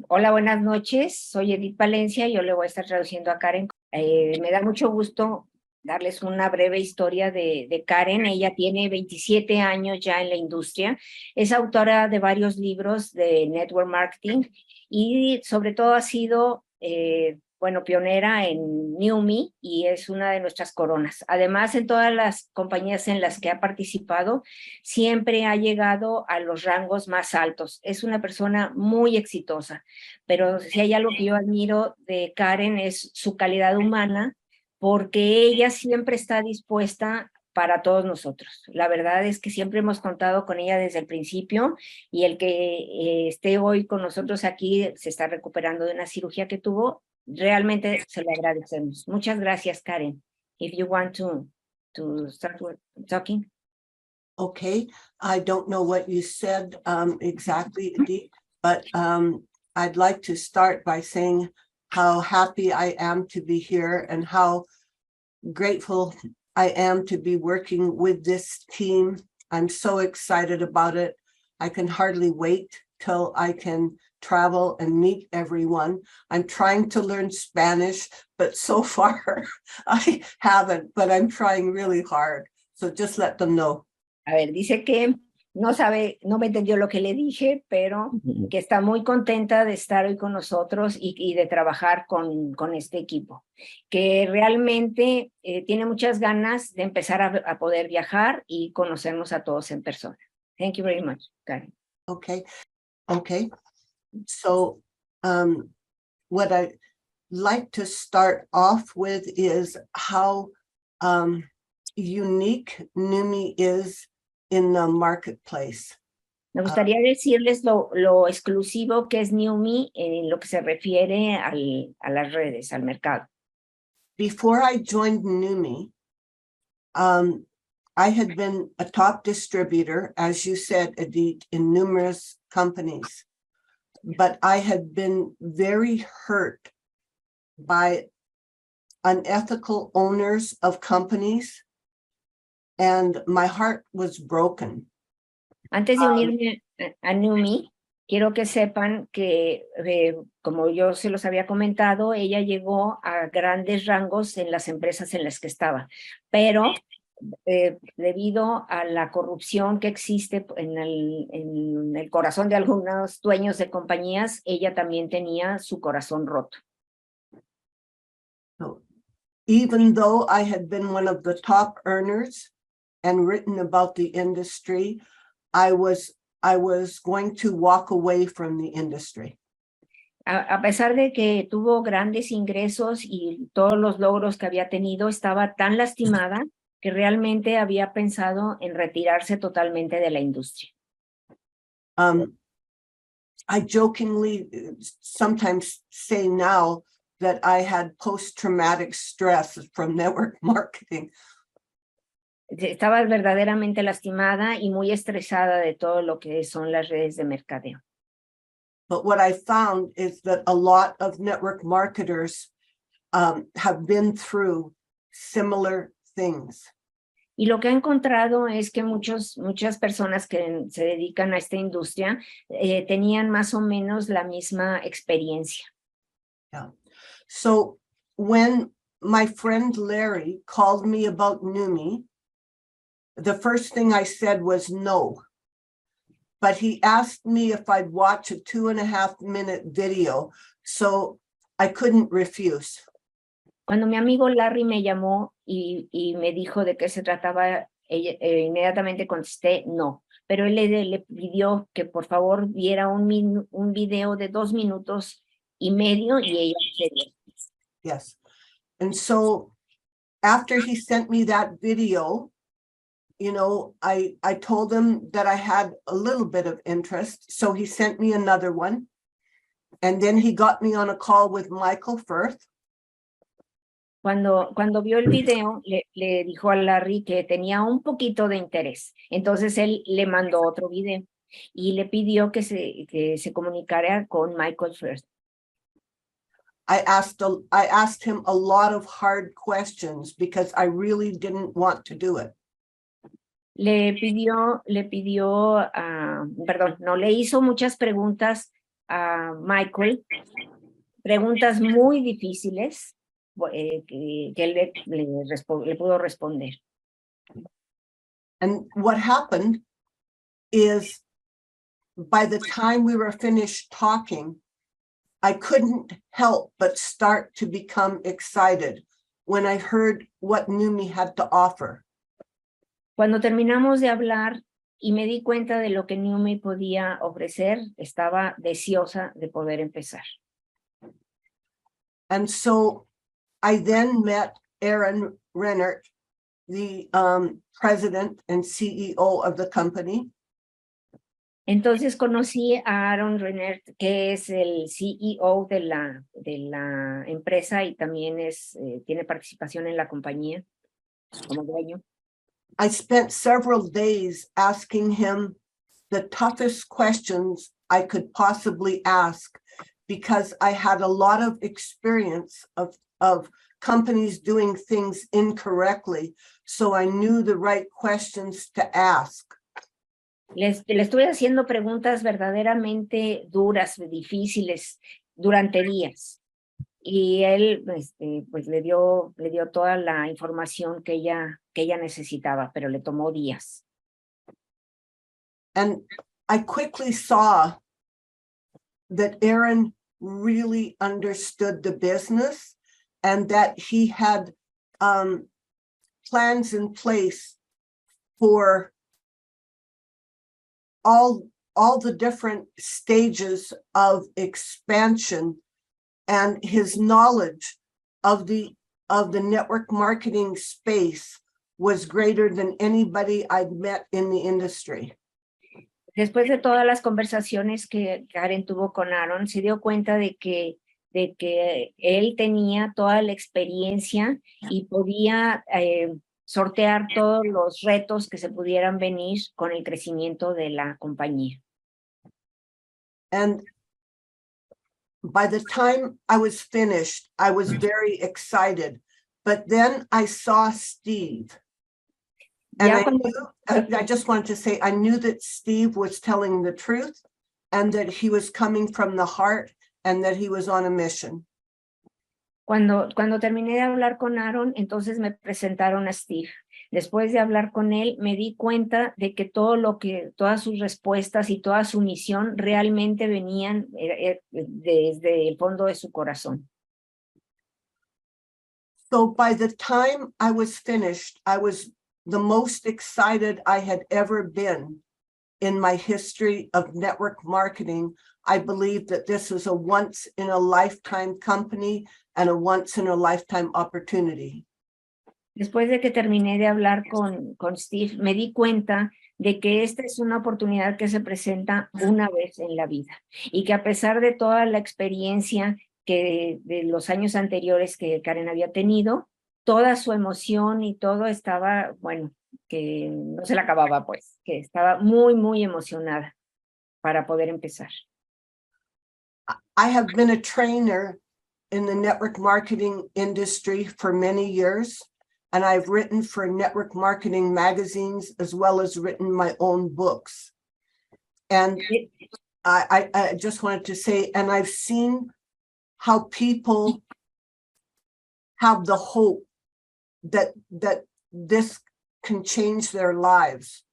Hola, buenas noches. Soy Edith Valencia y yo le voy a estar traduciendo a Karen. Me da mucho gusto darles una breve historia de Karen. Ella tiene 27 años ya en la industria. Es autora de varios libros de network marketing y sobre todo ha sido, pionera en NewMe y es una de nuestras coronas. Además, en todas las compañías en las que ha participado, siempre ha llegado a los rangos más altos. Es una persona muy exitosa, pero si hay algo que yo admiro de Karen es su calidad humana, porque ella siempre está dispuesta para todos nosotros. La verdad es que siempre hemos contado con ella desde el principio y el que esté hoy con nosotros aquí se está recuperando de una cirugía que tuvo. Realmente se lo agradecemos. Muchas gracias, Karen. If you want to start talking. Okay, I don't know what you said exactly, Edith, but I'd like to start by saying how happy I am to be here and how grateful I am to be working with this team. I'm so excited about it. I can hardly wait till I can travel and meet everyone. I'm trying to learn Spanish, but so far I haven't, but I'm trying really hard. So just let them know. A ver, dice que no sabe, no me entendió lo que le dije, pero que está muy contenta de estar hoy con nosotros y de trabajar con este equipo, que realmente tiene muchas ganas de empezar a poder viajar y conocernos a todos en persona. Thank you very much, Karen. Okay. So what I'd like to start off with is how unique NewMe is in the marketplace. Me gustaría decirles lo exclusivo que es NewMe en lo que se refiere a las redes, al mercado. Before I joined NewMe, I had been a top distributor, as you said, Edith, in numerous companies, but I had been very hurt by unethical owners of companies, and my heart was broken. Antes de unirme a NewMe, quiero que sepan que, como yo se los había comentado, ella llegó a grandes rangos en las empresas en las que estaba, pero debido a la corrupción que existe en el corazón de algunos dueños de compañías, ella también tenía su corazón roto. So, even though I had been one of the top earners and written about the industry, I was going to walk away from the industry. A pesar de que tuvo grandes ingresos y todos los logros que había tenido, estaba tan lastimada que realmente había pensado en retirarse totalmente de la industria. I jokingly sometimes say now that I had post-traumatic stress from network marketing. Estaba verdaderamente lastimada y muy estresada de todo lo que son las redes de mercadeo. But what I found is that a lot of network marketers have been through similar things. Y lo que he encontrado es que muchas personas que se dedican a esta industria tenían más o menos la misma experiencia. Yeah. So when my friend Larry called me about NewMe, the first thing I said was no. But he asked me if I'd watch a 2.5-minute video, so I couldn't refuse. Cuando mi amigo Larry me llamó y me dijo de qué se trataba, inmediatamente contesté no, pero él le pidió que por favor viera un video de 2 minutos y medio y ella accedió. Yes. And so after he sent me that video, you know, I told him that I had a little bit of interest, so he sent me another one. And then he got me on a call with Michael Firth. Cuando vio el video, le dijo a Larry que tenía un poquito de interés. Entonces él le mandó otro video y le pidió que se comunicara con Michael Firth. I asked him a lot of hard questions because I really didn't want to do it. Le hizo muchas preguntas a Michael preguntas muy difíciles que él le pudo responder. And what happened is by the time we were finished talking, I couldn't help but start to become excited when I heard what Numi had to offer. Cuando terminamos de hablar y me di cuenta de lo que Numi podía ofrecer, estaba deseosa de poder empezar. And so I then met Aaron Rennert, the president and CEO of the company. Entonces conocí a Aaron Rennert, que es el CEO de la empresa y también tiene participación en la compañía como dueño. I spent several days asking him the toughest questions I could possibly ask because I had a lot of experience of companies doing things incorrectly, so I knew the right questions to ask. Le estuve haciendo preguntas verdaderamente duras, difíciles, durante días. Y él pues le dio toda la información que ella necesitaba, pero le tomó días. And I quickly saw that Aaron really understood the business and that he had plans in place for all the different stages of expansion, and his knowledge of the network marketing space was greater than anybody I'd met in the industry. Después de todas las conversaciones que Karen tuvo con Aaron, se dio cuenta de que él tenía toda la experiencia y podía sortear todos los retos que se pudieran venir con el crecimiento de la compañía. And by the time I was finished, I was very excited, but then I saw Steve. And I just wanted to say, I knew that Steve was telling the truth and that he was coming from the heart and that he was on a mission. Cuando terminé de hablar con Aaron, entonces me presentaron a Steve. Después de hablar con él, me di cuenta de que todas sus respuestas y toda su misión realmente venían desde el fondo de su corazón. So by the time I was finished, I was the most excited I had ever been in my history of network marketing. I believe that this is a once-in-a-lifetime company and a once-in-a-lifetime opportunity. Después de que terminé de hablar con Steve, me di cuenta de que esta es una oportunidad que se presenta una vez en la vida y que a pesar de toda la experiencia de los años anteriores que Karen había tenido, toda su emoción y todo estaba, bueno, que no se la acababa, pues, que estaba muy, muy emocionada para poder empezar. I have been a trainer in the network marketing industry for many years, and I've written for network marketing magazines as well as written my own books. And I just wanted to say, and I've seen how people have the hope that this can change their lives.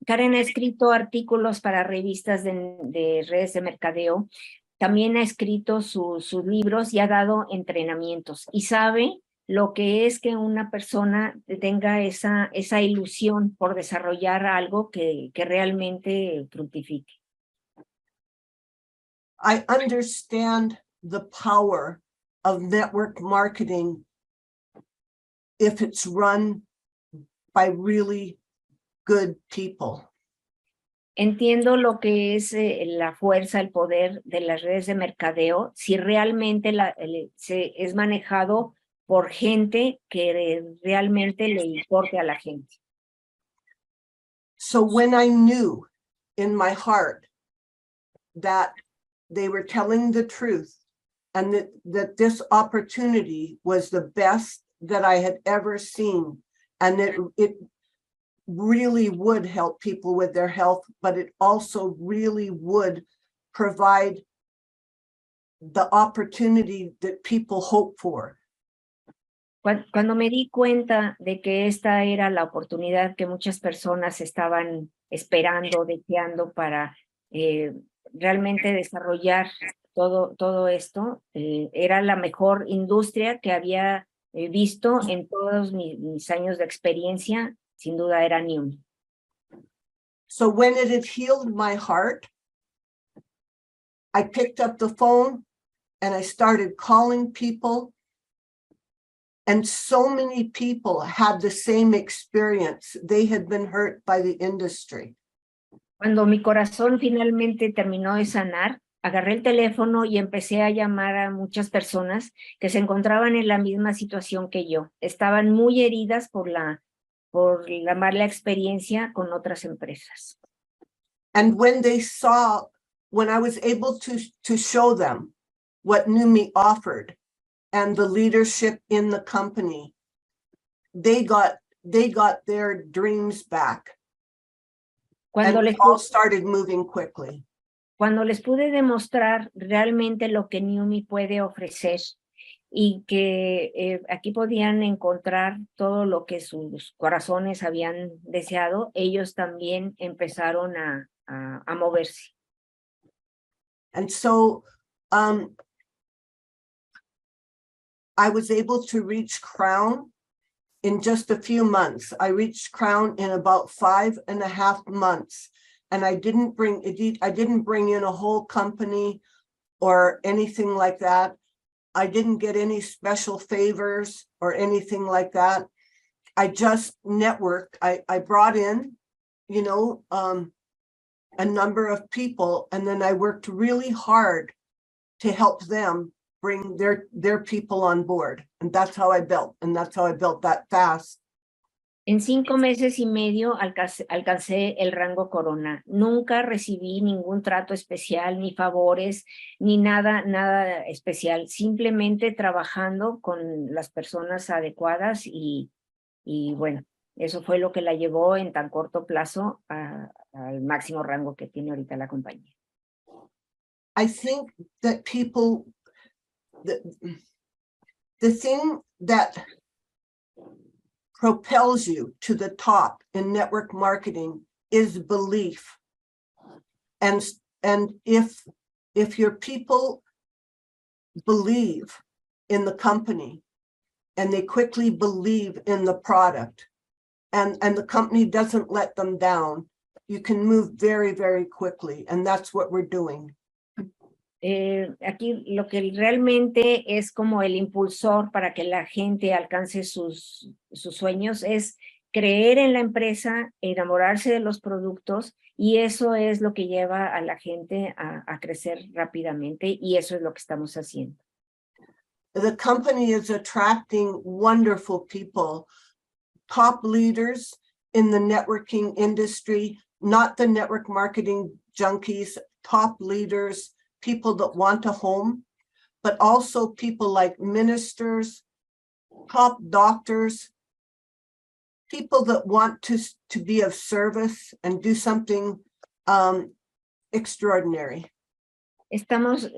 Karen ha escrito artículos para revistas de redes de mercadeo, también ha escrito sus libros y ha dado entrenamientos y sabe lo que es que una persona tenga esa ilusión por desarrollar algo que realmente fructifique. I understand the power of network marketing if it's run by really good people. Entiendo lo que es la fuerza, el poder de las redes de mercadeo, si realmente es manejado por gente que realmente le importe a la gente. So when I knew in my heart that they were telling the truth and that this opportunity was the best that I had ever seen, and that really would help people with their health, but it also really would provide the opportunity that people hope for. Cuando me di cuenta de que esta era la oportunidad que muchas personas estaban esperando, deseando para realmente desarrollar todo esto, era la mejor industria que había visto en todos mis años de experiencia, sin duda era New. So when it had healed my heart, I picked up the phone and I started calling people. And so many people had the same experience. They had been hurt by the industry. Cuando mi corazón finalmente terminó de sanar, agarré el teléfono y empecé a llamar a muchas personas que se encontraban en la misma situación que yo. Estaban muy heridas por la mala experiencia con otras empresas. And when they saw, when I was able to show them what Numi offered and the leadership in the company, they got their dreams back. And we all started moving quickly. Cuando les pude demostrar realmente lo que Numi puede ofrecer y que aquí podían encontrar todo lo que sus corazones habían deseado, ellos también empezaron a moverse. And so I was able to reach Crown in just a few months. I reached Crown in about 5.5 months. And I didn't bring in a whole company or anything like that. I didn't get any special favors or anything like that. I just networked. I brought in, a number of people, and then I worked really hard to help them bring their people on board. And that's how I built that fast. En 5 meses y medio alcancé el rango corona. Nunca recibí ningún trato especial, ni favores, ni nada especial. Simplemente trabajando con las personas adecuadas y bueno, eso fue lo que la llevó en tan corto plazo al máximo rango que tiene ahorita la compañía. I think that people, the thing that propels you to the top in network marketing is belief. And if your people believe in the company and they quickly believe in the product and the company doesn't let them down, you can move very, very quickly. And that's what we're doing. Aquí lo que realmente es como el impulsor para que la gente alcance sus sueños es creer en la empresa, enamorarse de los productos, y eso es lo que lleva a la gente a crecer rápidamente, y eso es lo que estamos haciendo. The company is attracting wonderful people, top leaders in the networking industry, not the network marketing junkies, top leaders, people that want a home, but also people like ministers, top doctors, people that want to be of service and do something extraordinary. Estamos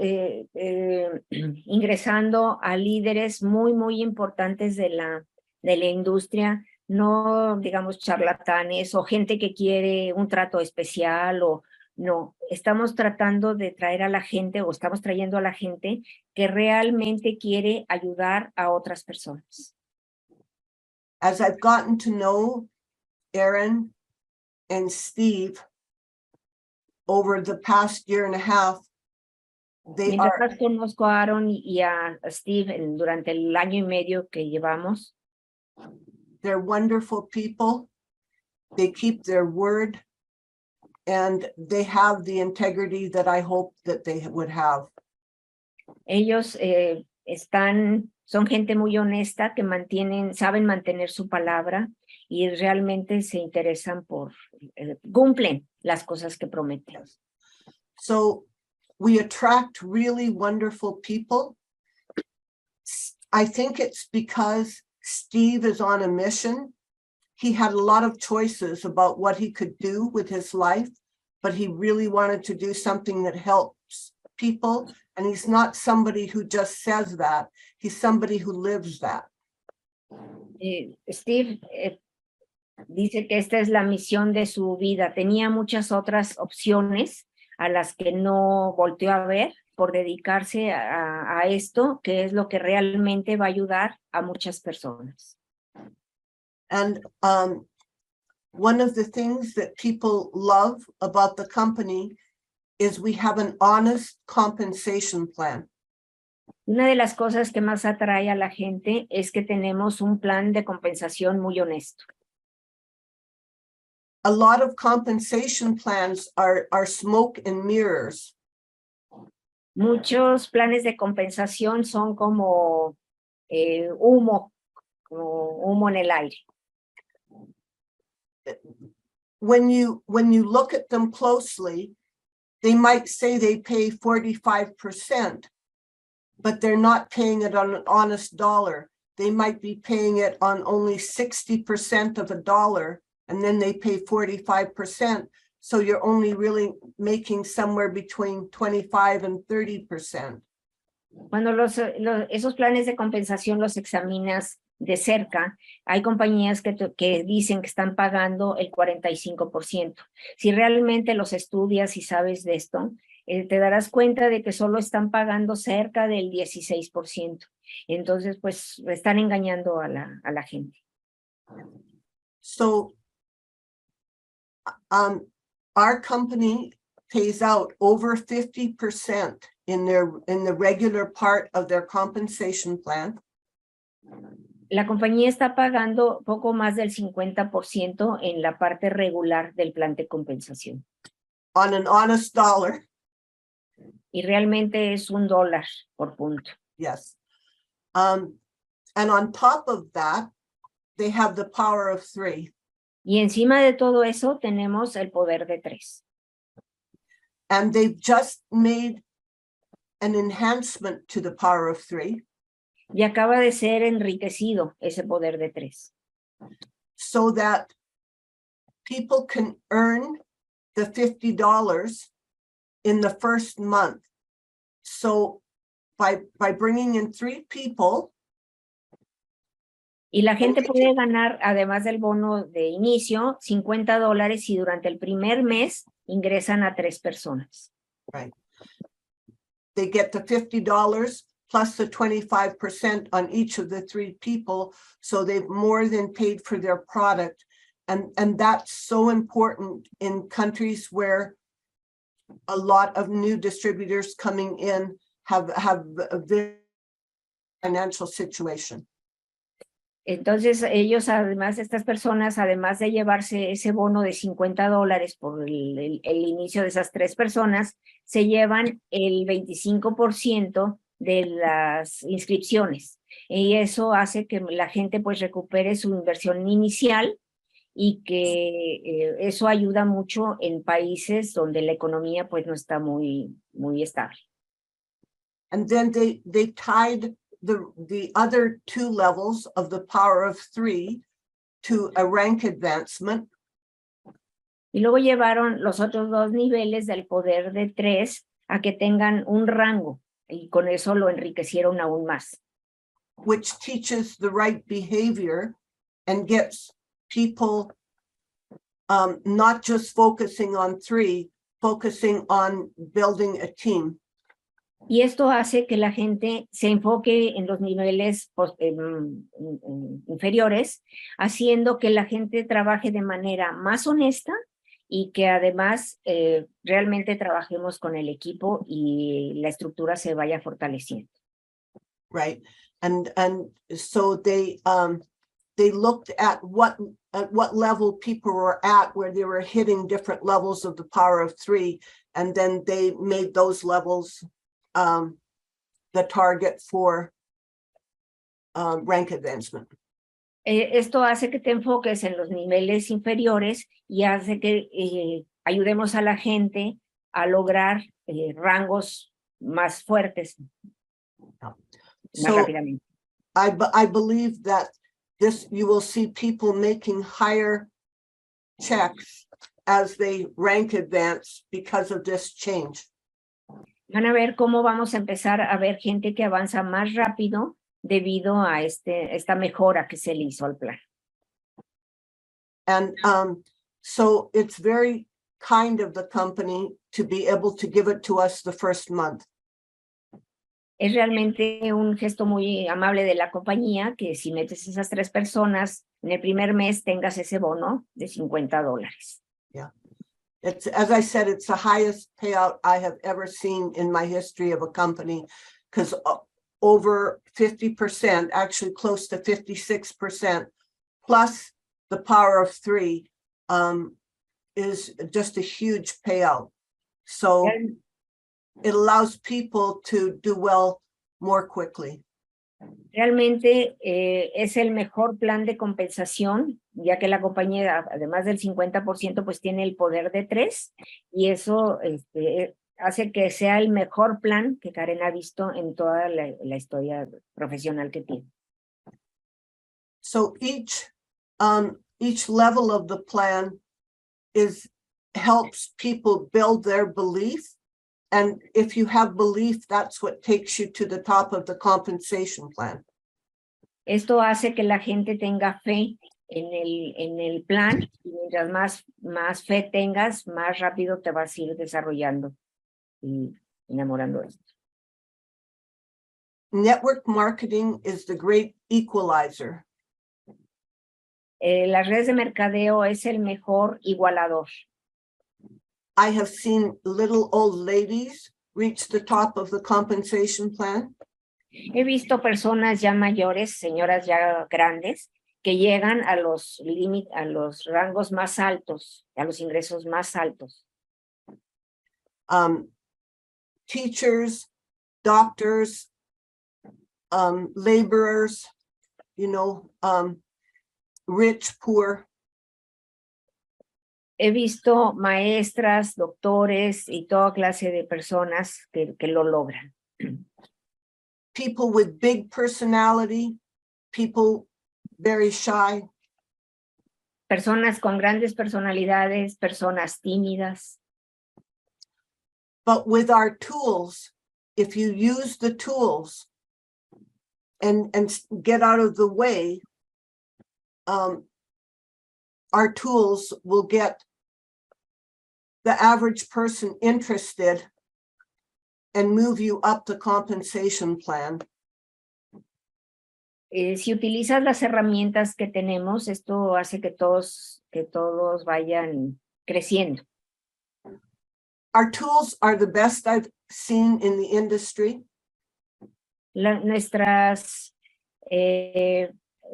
ingresando a líderes muy importantes de la industria, no digamos charlatanes o gente que quiere un trato especial o no, estamos tratando de traer a la gente o estamos trayendo a la gente que realmente quiere ayudar a otras personas. As I've gotten to know Aaron and Steve over the past year and a half, Mientras conozco a Aaron y a Steve durante el año y medio que llevamos, they're wonderful people. They keep their word. And they have the integrity that I hope that they would have. Ellos son gente muy honesta que saben mantener su palabra y realmente se interesan cumplen las cosas que prometen. So we attract really wonderful people. I think it's because Steve is on a mission. he had a lot of choices about what he could do with his life, but he really wanted to do something that helps people. And he's not somebody who just says that. He's somebody who lives that. Steve dice que esta es la misión de su vida. Tenía muchas otras opciones a las que no volteó a ver por dedicarse a esto, que es lo que realmente va a ayudar a muchas personas. And one of the things that people love about the company is we have an honest compensation plan. Una de las cosas que más atrae a la gente es que tenemos un plan de compensación muy honesto. A lot of compensation plans are smoke and mirrors. Muchos planes de compensación son como humo en el aire. When you look at them closely, they might say they pay 45%, but they're not paying it on an honest dollar. They might be paying it on only 60% of a dollar, and then they pay 45%. So you're only really making somewhere between 25 and 30%. Cuando esos planes de compensación los examinas de cerca, hay compañías que dicen que están pagando el 45%. Si realmente los estudias y sabes de esto, te darás cuenta de que solo están pagando cerca del 16%. Entonces, pues, están engañando a la gente. So, our company pays out over 50% in the regular part of their compensation plan. La compañía está pagando poco más del 50% en la parte regular del plan de compensación. On an honest dollar. Y realmente es $1 por punto. Yes. And on top of that, they have the power of 3. Y encima de todo eso tenemos el poder de 3. And they've just made an enhancement to the power of 3. Y acaba de ser enriquecido ese poder de 3. So that people can earn the $50 in the first month. So by bringing in 3 people. Y la gente puede ganar, además del bono de inicio, $50 y durante el primer mes ingresan a 3 personas. Right. They get the $50 plus the 25% on each of the 3 people. So they've more than paid for their product. And that's so important in countries where a lot of new distributors coming in have a very financial situation. Entonces ellos además, estas personas, además de llevarse ese bono de $50 por el inicio de esas 3 personas, se llevan el 25% de las inscripciones. Y eso hace que la gente pues recupere su inversión inicial y que eso ayuda mucho en países donde la economía pues no está muy estable. And then they tied the other 2 levels of the power of 3 to a rank advancement. Y luego llevaron los otros 2 niveles del poder de 3 a que tengan un rango y con eso lo enriquecieron aún más. Which teaches the right behavior and gets people not just focusing on 3, focusing on building a team. Y esto hace que la gente se enfoque en los niveles inferiores, haciendo que la gente trabaje de manera más honesta y que además realmente trabajemos con el equipo y la estructura se vaya fortaleciendo. Right. And so they looked at what level people were at, where they were hitting different levels of the power of 3, and then they made those levels the target for rank advancement. Esto hace que te enfoques en los niveles inferiores y hace que ayudemos a la gente a lograr rangos más fuertes, más rápidamente. I believe that this, you will see people making higher checks as they rank advance because of this change. Van a ver cómo vamos a empezar a ver gente que avanza más rápido debido a esta mejora que se le hizo al plan. And so it's very kind of the company to be able to give it to us the first month. Es realmente un gesto muy amable de la compañía que si metes esas 3 personas en el primer mes tengas ese bono de $50. Yeah. It's, as I said, it's the highest payout I have ever seen in my history of a company, because over 50%, actually close to 56%, plus the power of 3 is just a huge payout. So it allows people to do well more quickly. Realmente es el mejor plan de compensación, ya que la compañía, además del 50%, pues tiene el poder de 3, y eso hace que sea el mejor plan que Karen ha visto en toda la historia profesional que tiene. So each level of the plan helps people build their belief. And if you have belief, that's what takes you to the top of the compensation plan. Esto hace que la gente tenga fe en el plan, y mientras más fe tengas, más rápido te vas a ir desarrollando y enamorando de esto. Network marketing is the great equalizer. Las redes de mercadeo es el mejor igualador. I have seen little old ladies reach the top of the compensation plan. He visto personas ya mayores, señoras ya grandes, que llegan a los rangos más altos, a los ingresos más altos. Teachers, doctors, laborers, rich, poor. He visto maestras, doctores y toda clase de personas que lo logran. People with big personality, people very shy. Personas con grandes personalidades, personas tímidas. But with our tools, if you use the tools and get out of the way, our tools will get the average person interested and move you up the compensation plan. Si utilizas las herramientas que tenemos, esto hace que todos vayan creciendo. Our tools are the best I've seen in the industry. Nuestras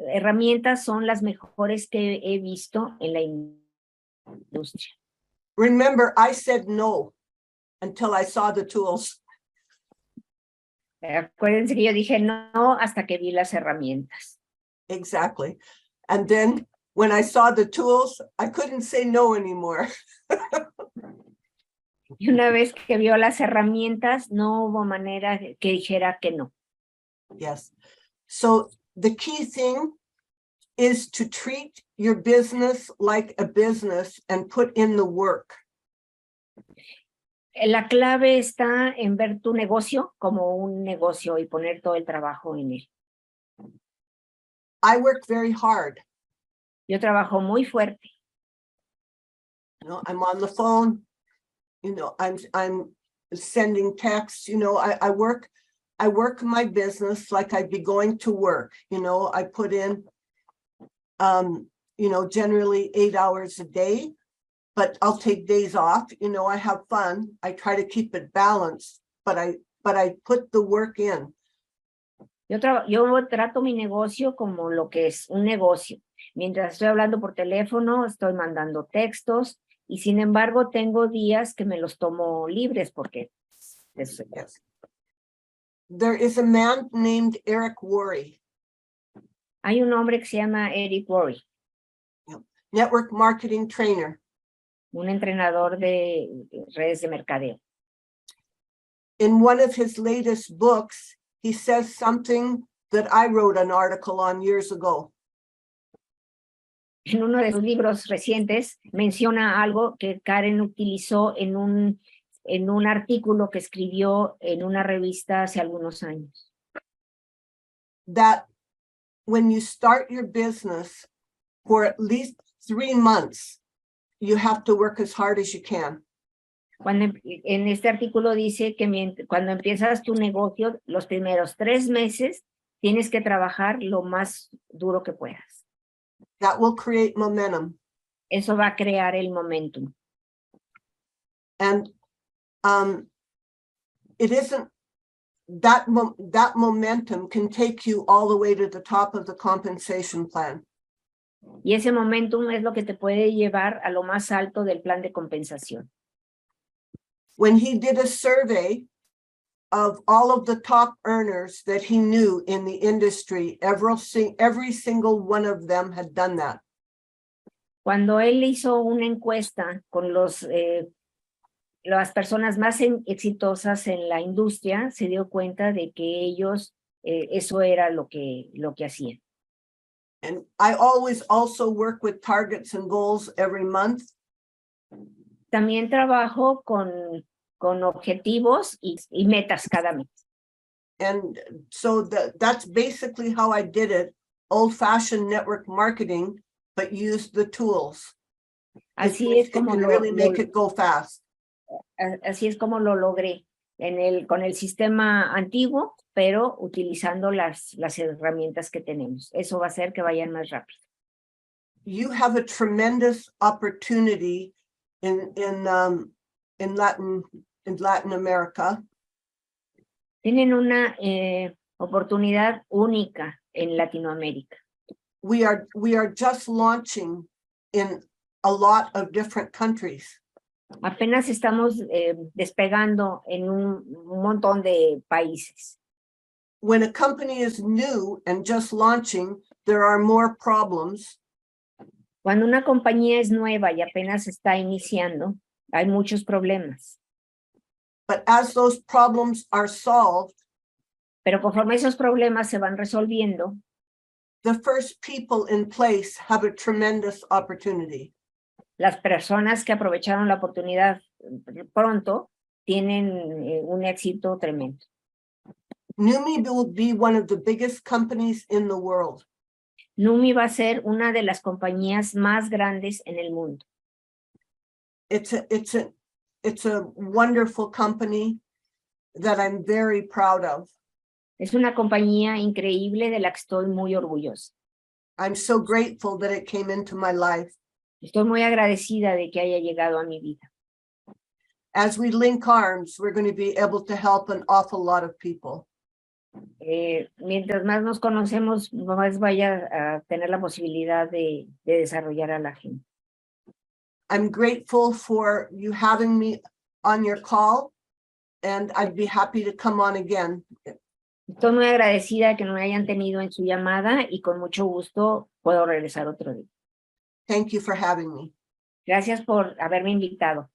herramientas son las mejores que he visto en la industria. Remember, I said no until I saw the tools. Acuérdense que yo dije no hasta que vi las herramientas. Exactly. And then when I saw the tools, I couldn't say no anymore. Y una vez que vio las herramientas, no hubo manera que dijera que no. Yes. So the key thing is to treat your business like a business and put in the work. La clave está en ver tu negocio como un negocio y poner todo el trabajo en él. I work very hard. Yo trabajo muy fuerte. I'm on the phone. I'm sending texts. I work my business like I'd be going to work. I put in, generally 8 hours a day, but I'll take days off. I have fun. I try to keep it balanced, but I put the work in. Yo trato mi negocio como lo que es un negocio. Mientras estoy hablando por teléfono, estoy mandando textos, y sin embargo tengo días que me los tomo libres porque eso. Yes. There is a man named Eric Worre. Hay un hombre que se llama Eric Worre. Network marketing trainer. Un entrenador de redes de mercadeo. In one of his latest books, he says something that I wrote an article on years ago. en uno de sus libros recientes, menciona algo que Karen utilizó en un artículo que escribió en una revista hace algunos años. That when you start your business, for at least 3 months, you have to work as hard as you can. Cuando en este artículo dice que cuando empiezas tu negocio, los primeros 3 meses tienes que trabajar lo más duro que puedas. That will create momentum. Eso va a crear el momentum. And it isn't that momentum can take you all the way to the top of the compensation plan. Y ese momentum es lo que te puede llevar a lo más alto del plan de compensación. When he did a survey of all of the top earners that he knew in the industry, every single one of them had done that. Cuando él hizo una encuesta con las personas más exitosas en la industria, se dio cuenta de que ellos, eso era lo que hacían. And I always also work with targets and goals every month. También trabajo con objetivos y metas cada mes. And so that's basically how I did it, old-fashioned network marketing, but used the tools. Así es como it can really make it go fast. Así es como lo logré con el sistema antiguo, pero utilizando las herramientas que tenemos. Eso va a hacer que vayan más rápido. You have a tremendous opportunity in Latin America. Tienen una oportunidad única en Latinoamérica. We are just launching in a lot of different countries. Apenas estamos despegando en un montón de países. When a company is new and just launching, there are more problems. Cuando una compañía es nueva y apenas está iniciando, hay muchos problemas. But as those problems are solved, pero conforme esos problemas se van resolviendo, the first people in place have a tremendous opportunity. las personas que aprovecharon la oportunidad pronto tienen un éxito tremendo. Numi will be one of the biggest companies in the world. Numi va a ser una de las compañías más grandes en el mundo. It's a wonderful company that I'm very proud of. Es una compañía increíble de la que estoy muy orgullosa. I'm so grateful that it came into my life. Estoy muy agradecida de que haya llegado a mi vida. As we link arms, we're going to be able to help an awful lot of people. Mientras más nos conocemos, más vaya a tener la posibilidad de desarrollar a la gente. I'm grateful for you having me on your call, and I'd be happy to come on again. Estoy muy agradecida de que me hayan tenido en su llamada y con mucho gusto puedo regresar otro día. Thank you for having me. Gracias por haberme invitado.